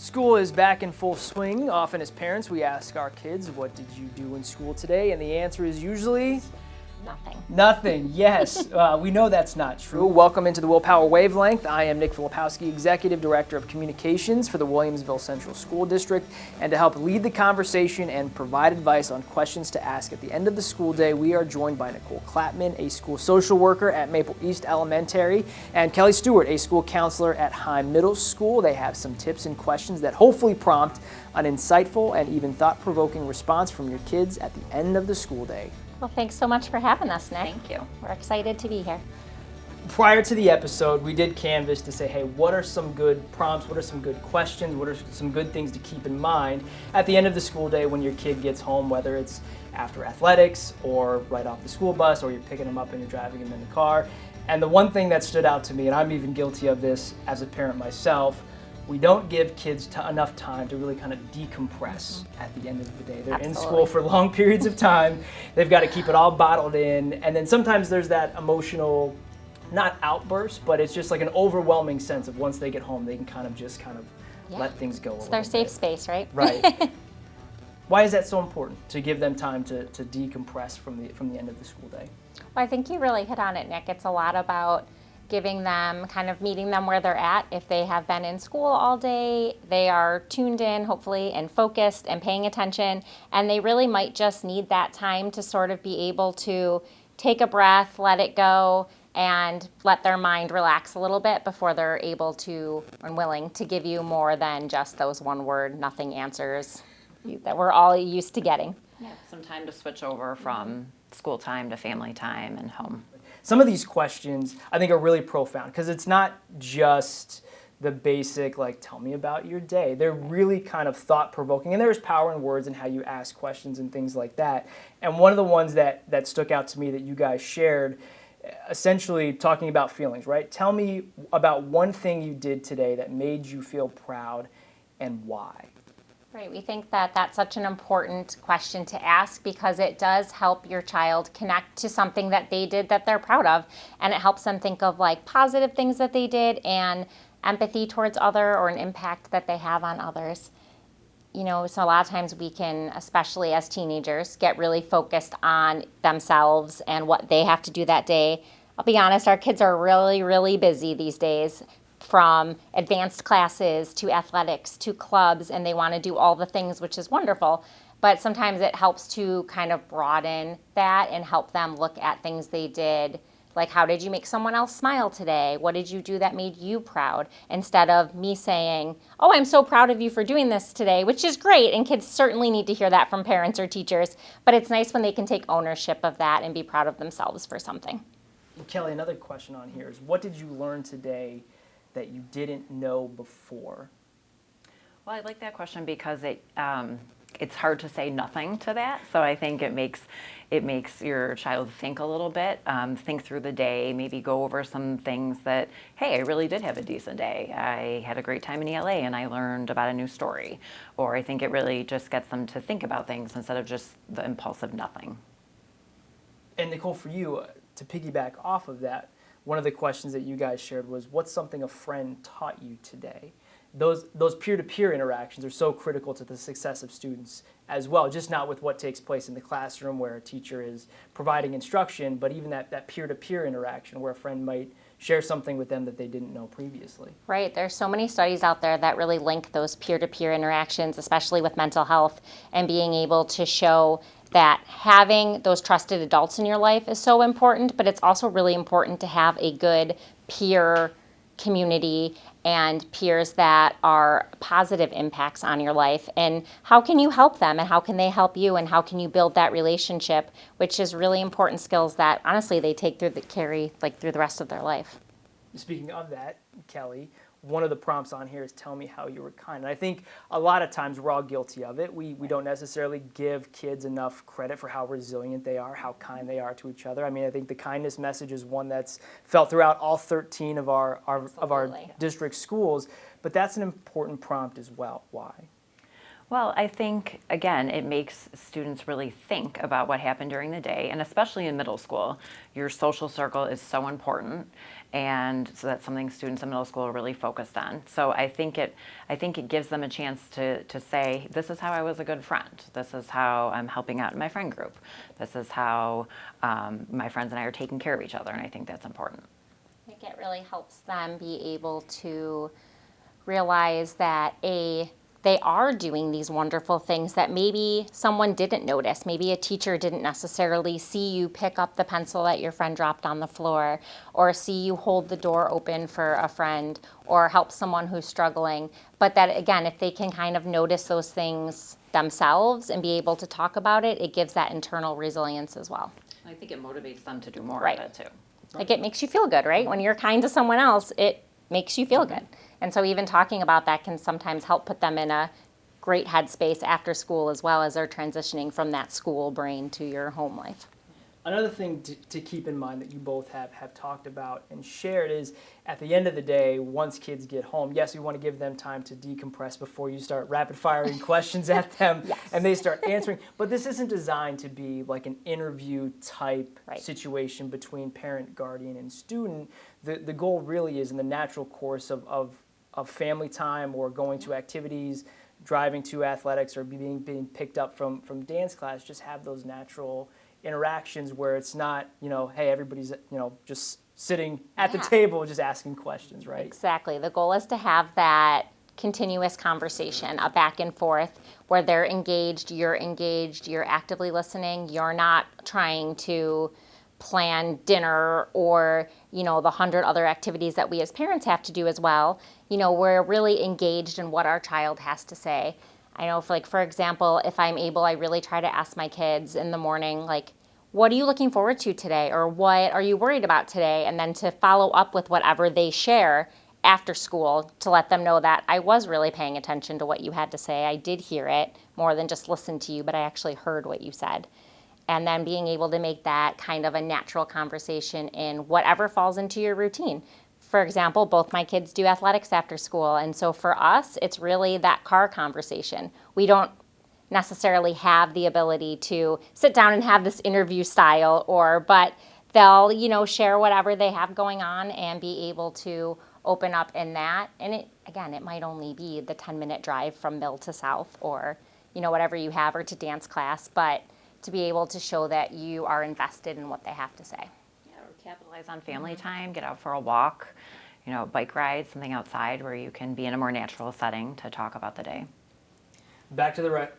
School is back in full swing. Often as parents, we ask our kids, what did you do in school today? And the answer is usually... Nothing. Nothing, yes. We know that's not true. Welcome into the Willpower Wavelength. I am Nick Filipowski, Executive Director of Communications for the Williamsville Central School District. And to help lead the conversation and provide advice on questions to ask at the end of the school day, we are joined by Nichole Klatman, a school social worker at Maple East Elementary, and Kelly Stewart, a school counselor at Heim Middle School. They have some tips and questions that hopefully prompt an insightful and even thought-provoking response from your kids at the end of the school day. Well, thanks so much for having us, Nick. Thank you. We're excited to be here. Prior to the episode, we did canvas to say, hey, what are some good prompts? What are some good questions? What are some good things to keep in mind at the end of the school day when your kid gets home, whether it's after athletics or right off the school bus, or you're picking them up and you're driving them in the car. And the one thing that stood out to me, and I'm even guilty of this as a parent myself, we don't give kids enough time to really kind of decompress at the end of the day. They're Absolutely. in school for long periods of time. They've got to keep it all bottled in. And then sometimes there's that emotional, not outburst, but it's just like an overwhelming sense of once they get home, they can kind of let things go. It's their safe space, right? Right. Why is that so important to give them time to decompress from the end of the school day? Well, I think you really hit on it, Nick. It's a lot about giving them, kind of meeting them where they're at. If they have been in school all day, they are tuned in, hopefully, and focused and paying attention, and they really might just need that time to sort of be able to take a breath, let it go, and let their mind relax a little bit before they're able to and willing to give you more than just those one-word, nothing answers that we're all used to getting. Yeah, some time to switch over from school time to family time and home. Some of these questions I think are really profound because it's not just the basic, like, tell me about your day. They're really kind of thought-provoking, and there's power in words and how you ask questions and things like that. And one of the ones that stuck out to me that you guys shared, essentially talking about feelings, right? Tell me about one thing you did today that made you feel proud and why. Right, we think that that's such an important question to ask because it does help your child connect to something that they did that they're proud of, and it helps them think of like positive things that they did and empathy towards other or an impact that they have on others. You know, so a lot of times we can, especially as teenagers, get really focused on themselves and what they have to do that day. I'll be honest, our kids are really, really busy these days, from advanced classes to athletics to clubs, and they want to do all the things, which is wonderful. But sometimes it helps to kind of broaden that and help them look at things they did, like how did you make someone else smile today? What did you do that made you proud? Instead of me saying, oh, I'm so proud of you for doing this today, which is great, and kids certainly need to hear that from parents or teachers, but it's nice when they can take ownership of that and be proud of themselves for something. Kelly, another question on here is, what did you learn today that you didn't know before? Well, I like that question because it's hard to say nothing to that. So I think it makes your child think a little bit, think through the day, maybe go over some things that, hey, I really did have a decent day. I had a great time in ELA and I learned about a new story. Or I think it really just gets them to think about things instead of just the impulsive nothing. And Nichole, for you, to piggyback off of that, one of the questions that you guys shared was, what's something a friend taught you today? Those peer-to-peer interactions are so critical to the success of students as well, just not with what takes place in the classroom where a teacher is providing instruction, but even that peer-to-peer interaction where a friend might share something with them that they didn't know previously. Right, there's so many studies out there that really link those peer-to-peer interactions, especially with mental health, and being able to show that having those trusted adults in your life is so important, but it's also really important to have a good peer community and peers that are positive impacts on your life. And how can you help them, and how can they help you, and how can you build that relationship, which is really important skills that honestly they take through through the rest of their life. Speaking of that, Kelly, one of the prompts on here is tell me how you were kind. And I think a lot of times we're all guilty of it. We don't necessarily give kids enough credit for how resilient they are, how kind they are to each other. I mean, I think the kindness message is one that's felt throughout all 13 of our district schools, but that's an important prompt as well. Why? Well, I think, again, it makes students really think about what happened during the day, and especially in middle school, your social circle is so important, and so that's something students in middle school are really focused on. So I think it gives them a chance to say, this is how I was a good friend. This is how I'm helping out in my friend group. This is how my friends and I are taking care of each other, and I think that's important. I think it really helps them be able to realize that they are doing these wonderful things that maybe someone didn't notice. Maybe a teacher didn't necessarily see you pick up the pencil that your friend dropped on the floor, or see you hold the door open for a friend, or help someone who's struggling. But that, again, if they can kind of notice those things themselves and be able to talk about it, it gives that internal resilience as well. I think it motivates them to do more Right. of it too. Like, it makes you feel good, right? When you're kind to someone else, it makes you feel good. And so even talking about that can sometimes help put them in a great headspace after school, as well as they're transitioning from that school brain to your home life. Another thing to keep in mind that you both have talked about and shared is, at the end of the day, once kids get home, yes, we want to give them time to decompress before you start rapid firing questions at them Yes. and they start answering. But this isn't designed to be like an interview type Right. situation between parent, guardian, and student. The goal really is, in the natural course of family time or going to activities, driving to athletics, or being picked up from dance class, just have those natural interactions where it's not, hey, everybody's, just sitting at the Yeah. table just asking questions, right? Exactly. The goal is to have that continuous conversation, a back and forth, where they're engaged, you're actively listening, you're not trying to plan dinner or, the 100 other activities that we as parents have to do as well. We're really engaged in what our child has to say. I know, for example, if I'm able, I really try to ask my kids in the morning, like, what are you looking forward to today? Or what are you worried about today? And then to follow up with whatever they share after school, to let them know that I was really paying attention to what you had to say. I did hear it more than just listen to you, but I actually heard what you said. And then being able to make that kind of a natural conversation in whatever falls into your routine. For example, both my kids do athletics after school, and so for us, it's really that car conversation. We don't necessarily have the ability to sit down and have this interview style, but they'll, share whatever they have going on and be able to open up in that. And it might only be the 10-minute drive from Mill to South, or, whatever you have, or to dance class, but to be able to show that you are invested in what they have to say. Yeah, or capitalize on family time, get out for a walk, bike ride, something outside where you can be in a more natural setting to talk about the day. Back to the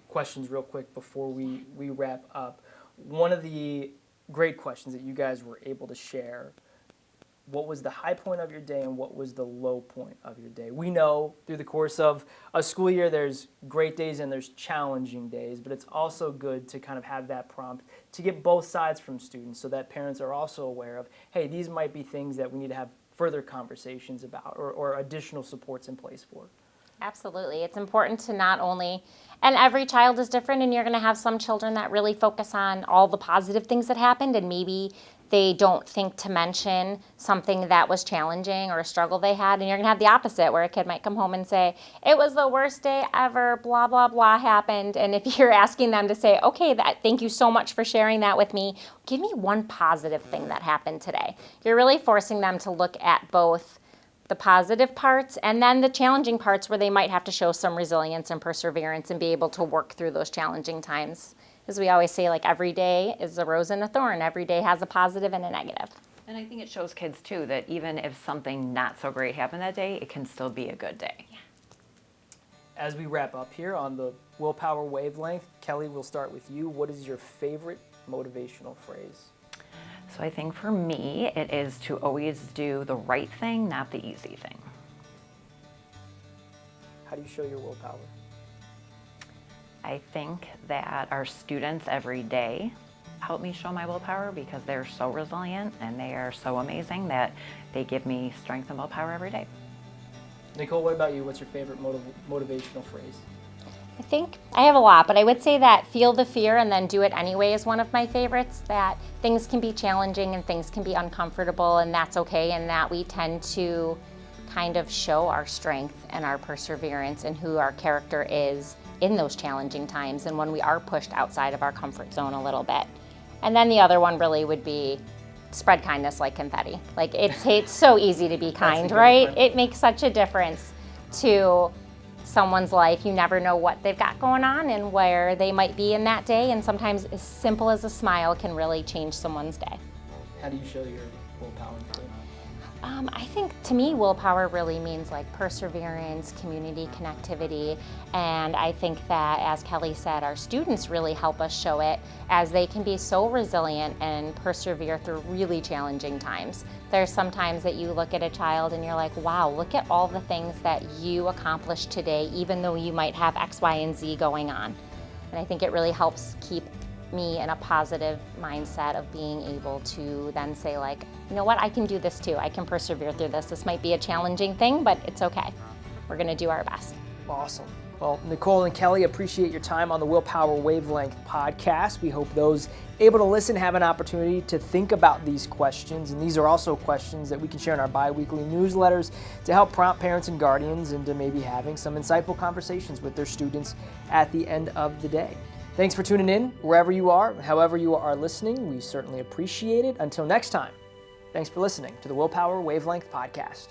questions real quick before we wrap up. One of the great questions that you guys were able to share: what was the high point of your day and what was the low point of your day? We know through the course of a school year there's great days and there's challenging days, but it's also good to kind of have that prompt to get both sides from students, so that parents are also aware of, hey, these might be things that we need to have further conversations about, or additional supports in place for. Absolutely. It's important to not only, and every child is different, and you're going to have some children that really focus on all the positive things that happened, and maybe they don't think to mention something that was challenging or a struggle they had. And you're going to have the opposite, where a kid might come home and say, it was the worst day ever, blah, blah, blah happened. And if you're asking them to say, okay, thank you so much for sharing that with me, give me one positive thing that happened today. You're really forcing them to look at both the positive parts and then the challenging parts, where they might have to show some resilience and perseverance and be able to work through those challenging times. As we always say, every day is a rose and a thorn. Every day has a positive and a negative. And I think it shows kids too that even if something not so great happened that day, it can still be a good day. Yeah. As we wrap up here on the Willpower Wavelength, Kelly, we'll start with you. What is your favorite motivational phrase? So I think for me, it is to always do the right thing, not the easy thing. How do you show your willpower? I think that our students every day help me show my willpower, because they're so resilient and they are so amazing that they give me strength and willpower every day. Nichole, what about you? What's your favorite motivational phrase? I think I have a lot, but I would say that feel the fear and then do it anyway is one of my favorites. That things can be challenging and things can be uncomfortable, and that's okay, and that we tend to kind of show our strength and our perseverance and who our character is in those challenging times and when we are pushed outside of our comfort zone a little bit. And then the other one really would be spread kindness like confetti. Like it's so easy to be kind, right? One. It makes such a difference to someone's life. You never know what they've got going on and where they might be in that day, and sometimes as simple as a smile can really change someone's day. How do you show your willpower? I think to me, willpower really means like perseverance, community connectivity, and I think that, as Kelly said, our students really help us show it, as they can be so resilient and persevere through really challenging times. There's sometimes that you look at a child and you're like, wow, look at all the things that you accomplished today, even though you might have X, Y, and Z going on. And I think it really helps keep me in a positive mindset of being able to then say, like, you know what, I can do this too. I can persevere through this. This might be a challenging thing, but it's okay. We're gonna do our best. Awesome. Well, Nichole and Kelly, appreciate your time on the Willpower Wavelength podcast. We hope those able to listen have an opportunity to think about these questions. And these are also questions that we can share in our bi-weekly newsletters to help prompt parents and guardians into maybe having some insightful conversations with their students at the end of the day. Thanks for tuning in wherever you are, however you are listening. We certainly appreciate it. Until next time, thanks for listening to the Willpower Wavelength podcast.